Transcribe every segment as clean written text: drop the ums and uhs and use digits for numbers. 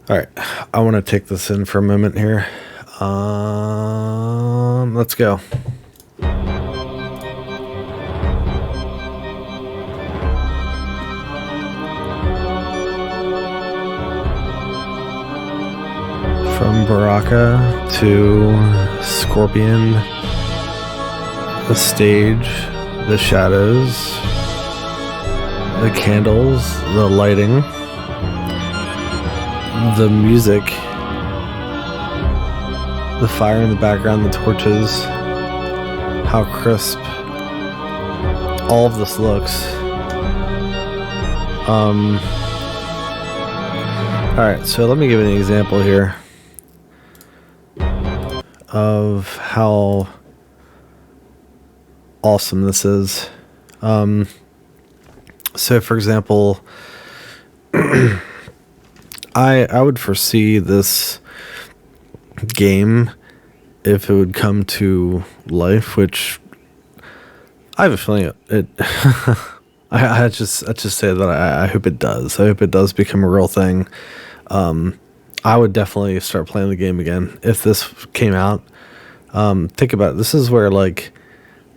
All right, I want to take this in for a moment here. Let's go. From Baraka to Scorpion, the stage, the shadows, the candles, the lighting, the music, the fire in the background, the torches, how crisp all of this looks. Alright, so let me give you an example here of how awesome this is. So for example, I would foresee this game, if it would come to life, which I have a feeling it I just say that I hope it does. I hope it does become a real thing. I would definitely start playing the game again if this came out. Think about it. This is where like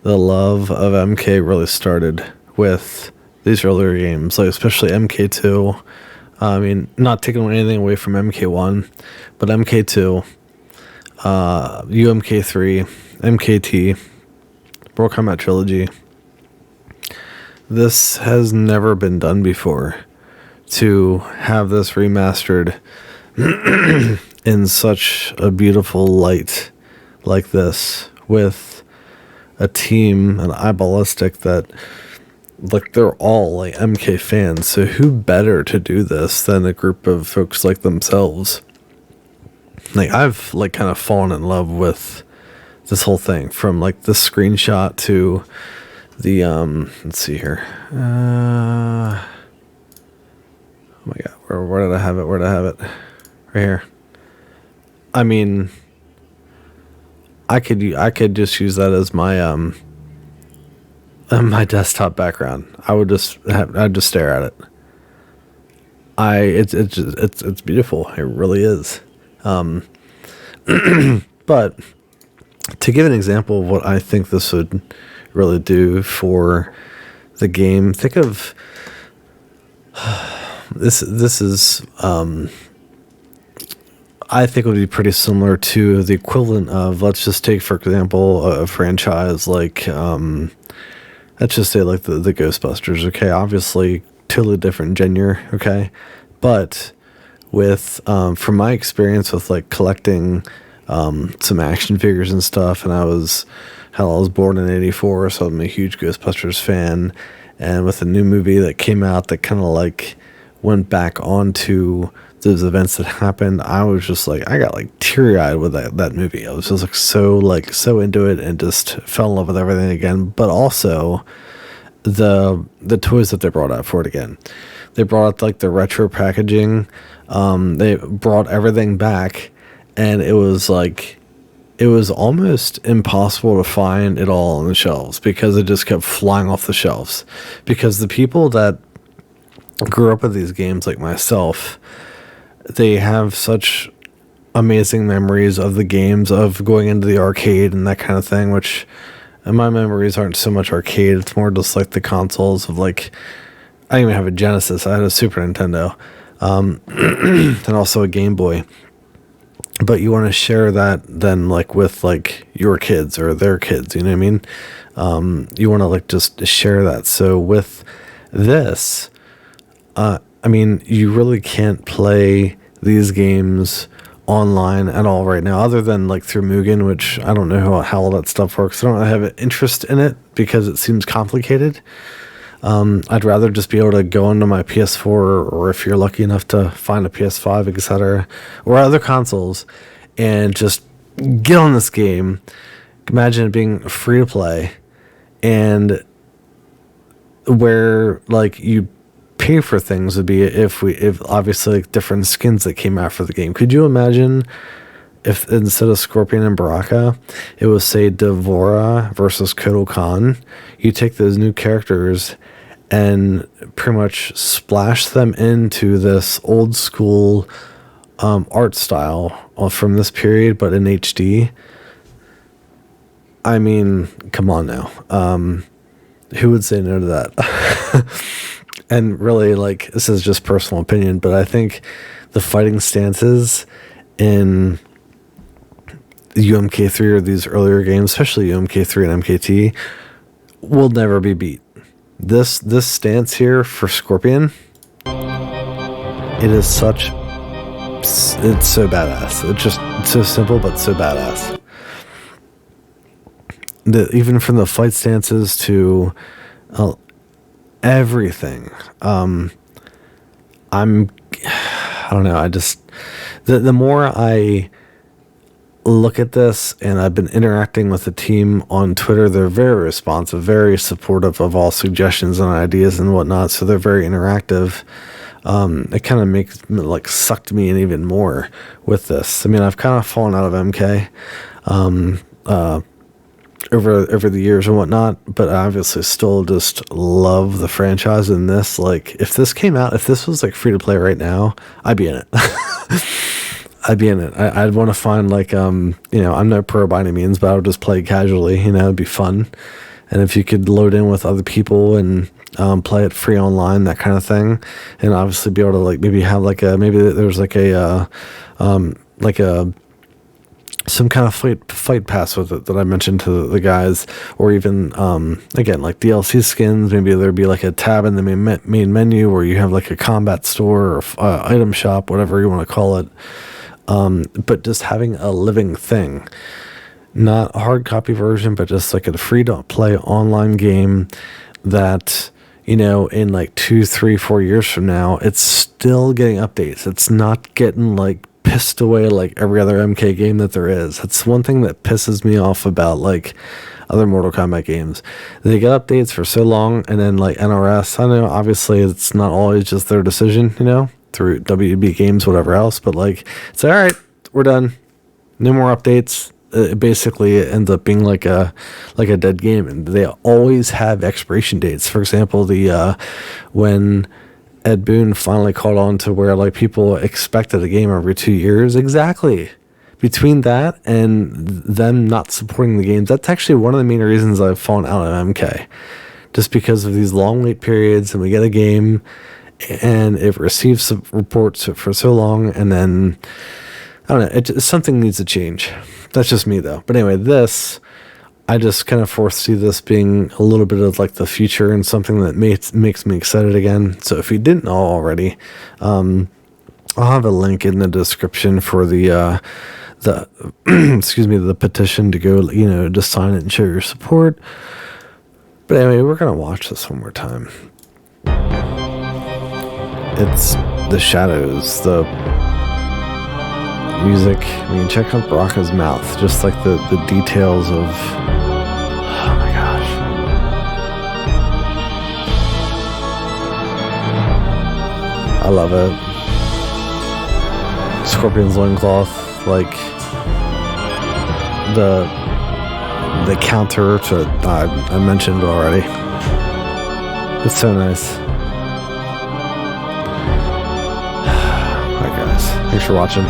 the love of MK really started with these earlier games, like especially MK2. I mean, not taking anything away from MK1, but MK2, UMK3, MKT, Mortal Kombat Trilogy. This has never been done before, to have this remastered in such a beautiful light like this, with a team, an Eyeballistic, that like they're all like MK fans, so who better to do this than a group of folks like themselves? Like, I've like kind of fallen in love with this whole thing, from like the screenshot to the let's see here. Oh my god, where did I have it? Right here. I mean, I could just use that as my my desktop background. I'd just stare at it. It's beautiful. It really is. But to give an example of what I think this would really do for the game, think of this is I think it would be pretty similar to the equivalent of, let's just take for example a franchise like let's just say like the Ghostbusters. Okay, obviously totally different genre. Okay, but with from my experience with like collecting some action figures and stuff, and I was born in '84, so I'm a huge Ghostbusters fan. And with a new movie that came out that kind of like went back onto those events that happened, I was just like, I got like teary-eyed with that movie. I was just like so into it, and just fell in love with everything again. But also the toys that they brought out for it again. They brought out like the retro packaging. They brought everything back, and it was almost impossible to find it all on the shelves, because it just kept flying off the shelves. Because the people that grew up with these games, like myself, they have such amazing memories of the games, of going into the arcade and that kind of thing, which my memories aren't so much arcade. It's more just like the consoles of like, I didn't even have a Genesis. I had a Super Nintendo, and also a Game Boy. But you want to share that then like with like your kids or their kids, you know what I mean? You want to like just share that. So with this, I mean, you really can't play these games online at all right now, other than like through Mugen, which I don't know how all that stuff works. I don't really have an interest in it because it seems complicated. I'd rather just be able to go into my PS4, or if you're lucky enough to find a PS5, etc., or other consoles, and just get on this game. Imagine it being free to play, and where like you pay for things would be if obviously like different skins that came out for the game. Could you imagine if instead of Scorpion and Baraka, it was say Devora versus Kotal Khan? You take those new characters and pretty much splash them into this old school art style from this period, but in HD. I mean, come on now. Who would say no to that? And really, like, this is just personal opinion, but I think the fighting stances in UMK3 or these earlier games, especially UMK3 and MKT, will never be beat. This stance here for Scorpion, it is such, it's so badass. It's so simple, but so badass. Even from the fight stances to everything. I don't know. I just, the more I look at this, and I've been interacting with the team on Twitter, they're very responsive, very supportive of all suggestions and ideas and whatnot. So they're very interactive. It kind of makes, like, sucked me in even more with this. I mean, I've kind of fallen out of MK over the years and whatnot, but I obviously still just love the franchise. And this, like, if this came out, if this was like free to play right now, I'd be in it. I'd be in it. I'd want to find, like, I'm no pro by any means, but I would just play casually, it'd be fun. And if you could load in with other people and play it free online, that kind of thing, and obviously be able to, like, maybe have like maybe there's like some kind of fight pass with it that I mentioned to the guys, or even again, like DLC skins. Maybe there'd be like a tab in the main menu where you have like a combat store or item shop, whatever you want to call it. But just having a living thing, not a hard copy version, but just like a free to play online game that, in like 2, 3, 4 years from now, it's still getting updates. It's not getting, like, pissed away like every other MK game that there is. It's one thing that pisses me off about, like, other Mortal Kombat games. They get updates for so long, and then, like, NRS, I know obviously it's not always just their decision, through WB Games, whatever else, but, like, it's all right, we're done, no more updates. It basically ends up being like a dead game, and they always have expiration dates. For example, when Ed Boon finally caught on to where, like, people expected a game every 2 years. Exactly. Between that and them not supporting the games, that's actually one of the main reasons I've fallen out of MK. Just because of these long wait periods, and we get a game and it receives some reports for so long, and then, I don't know, something needs to change. That's just me, though. But anyway, I just kind of foresee this being a little bit of, like, the future and something that makes me excited again. So if you didn't know already, I'll have a link in the description for the excuse me, the petition to go, to sign it and show your support. But anyway, we're gonna watch this one more time. It's the shadows, the music. I mean, check out Baraka's mouth, just like the details of, oh my gosh. I love it. Scorpion's loincloth, like the counter to I mentioned already. It's so nice. Alright guys, thanks for watching.